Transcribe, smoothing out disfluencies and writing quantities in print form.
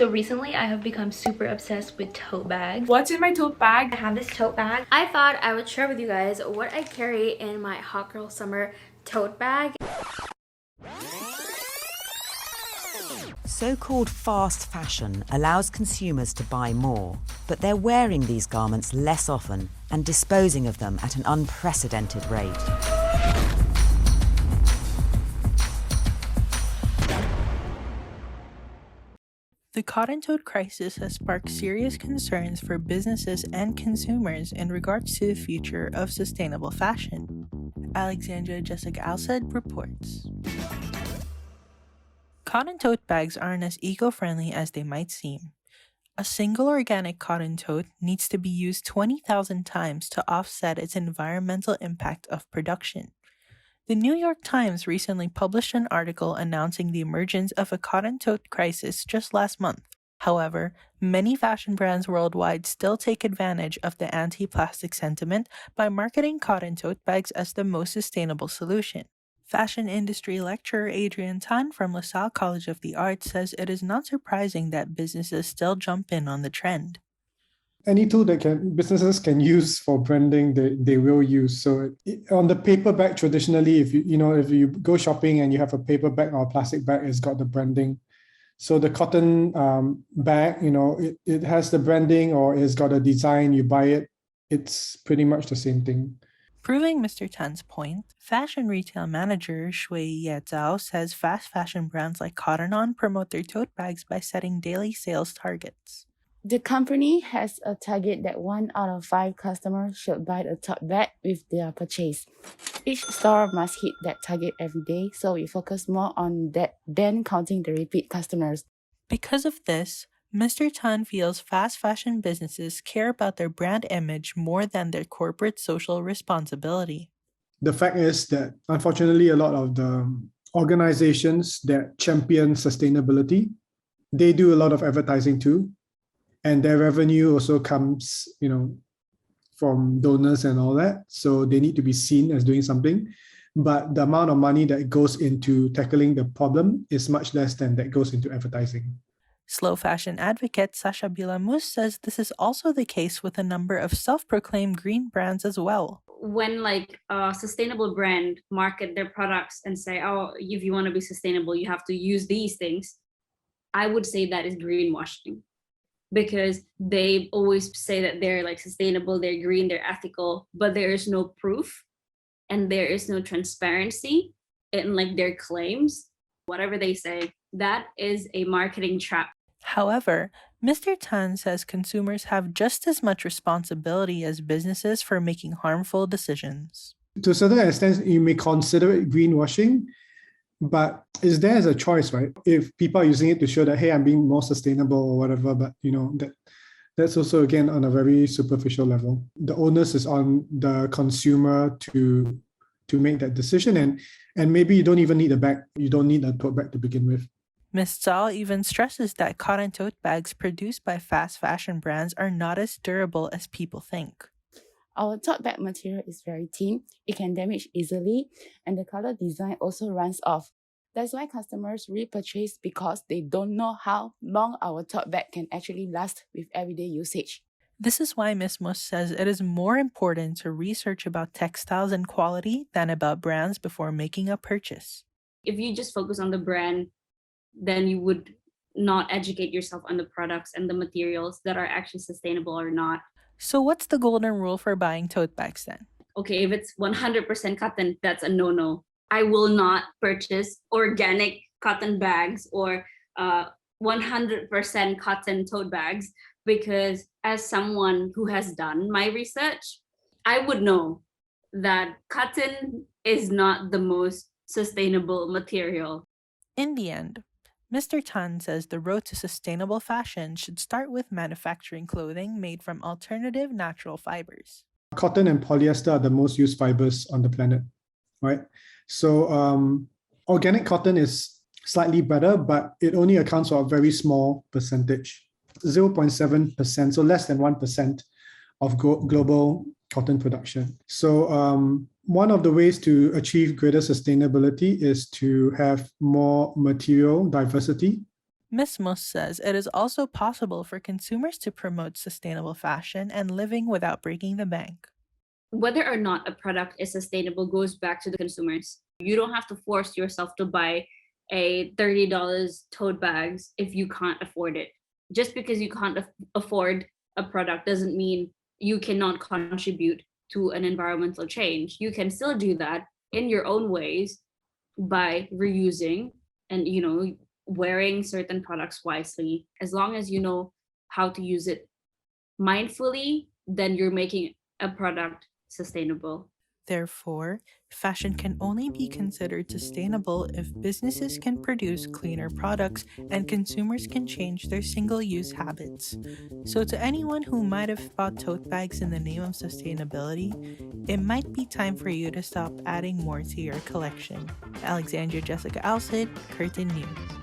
So recently I have become super obsessed with tote bags. What's in my tote bag? I have this tote bag. I thought I would share with you guys what I carry in my hot girl summer tote bag. So-called fast fashion allows consumers to buy more, but they're wearing these garments less often and disposing of them at an unprecedented rate. The cotton tote crisis has sparked serious concerns for businesses and consumers in regards to the future of sustainable fashion. Alexandra Jessica Alsed reports. Cotton tote bags aren't as eco-friendly as they might seem. A single organic cotton tote needs to be used 20,000 times to offset its environmental impact of production. The New York Times recently published an article announcing the emergence of a cotton tote crisis just last month. However, many fashion brands worldwide still take advantage of the anti-plastic sentiment by marketing cotton tote bags as the most sustainable solution. Fashion industry lecturer Adrian Tan from Lasalle College of the Arts says it is not surprising that businesses still jump in on the trend. Any tool that businesses can use for branding, they will use. So on the paper bag, traditionally, if you go shopping and you have a paper bag or a plastic bag, it's got the branding. So the cotton bag, it has the branding or it's got a design. You buy it, it's pretty much the same thing. Proving Mr. Tan's point, fashion retail manager Shui Ye Zhao says fast fashion brands like Cotton On promote their tote bags by setting daily sales targets. The company has a target that 1 out of 5 customers should buy a tote bag with their purchase. Each store must hit that target every day, so we focus more on that than counting the repeat customers. Because of this, Mr. Tan feels fast fashion businesses care about their brand image more than their corporate social responsibility. The fact is that, unfortunately, a lot of the organizations that champion sustainability, they do a lot of advertising too. And their revenue also comes, from donors and all that. So they need to be seen as doing something. But the amount of money that goes into tackling the problem is much less than that goes into advertising. Slow fashion advocate Sasha Bilamus says this is also the case with a number of self-proclaimed green brands as well. When a sustainable brand market their products and say, oh, if you want to be sustainable, you have to use these things, I would say that is greenwashing. Because they always say that they're sustainable, they're green, they're ethical, but there is no proof and there is no transparency in their claims. Whatever they say, that is a marketing trap. However, Mr. Tan says consumers have just as much responsibility as businesses for making harmful decisions. To a certain extent, you may consider it greenwashing, but it's there as a choice, right? If people are using it to show that, hey, I'm being more sustainable or whatever, but that's also, again, on a very superficial level. The onus is on the consumer to make that decision. And maybe you don't even need a bag. You don't need a tote bag to begin with. Ms. Zhao even stresses that cotton tote bags produced by fast fashion brands are not as durable as people think. Our tote bag material is very thin, it can damage easily, and the color design also runs off. That's why customers repurchase because they don't know how long our tote bag can actually last with everyday usage. This is why Ms. Mus says it is more important to research about textiles and quality than about brands before making a purchase. If you just focus on the brand, then you would not educate yourself on the products and the materials that are actually sustainable or not. So what's the golden rule for buying tote bags then? Okay, if it's 100% cotton, that's a no-no. I will not purchase organic cotton bags or 100% cotton tote bags because as someone who has done my research, I would know that cotton is not the most sustainable material. In the end, Mr. Tan says the road to sustainable fashion should start with manufacturing clothing made from alternative natural fibers. Cotton and polyester are the most used fibers on the planet, right? So organic cotton is slightly better, but it only accounts for a very small percentage, 0.7%, so less than 1% of global cotton production. So one of the ways to achieve greater sustainability is to have more material diversity Miss Mus says it is also possible for consumers to promote sustainable fashion and living without breaking the bank. Whether or not a product is sustainable goes back to the consumers. You don't have to force yourself to buy a $30 tote bags if you can't afford it. Just because you can't afford a product doesn't mean you cannot contribute to an environmental change. You can still do that in your own ways by reusing and wearing certain products wisely. As long as you know how to use it mindfully, then you're making a product sustainable. Therefore, fashion can only be considered sustainable if businesses can produce cleaner products and consumers can change their single use habits. So, to anyone who might have bought tote bags in the name of sustainability, it might be time for you to stop adding more to your collection. Alexandria Jessica Alcid, Curtin News.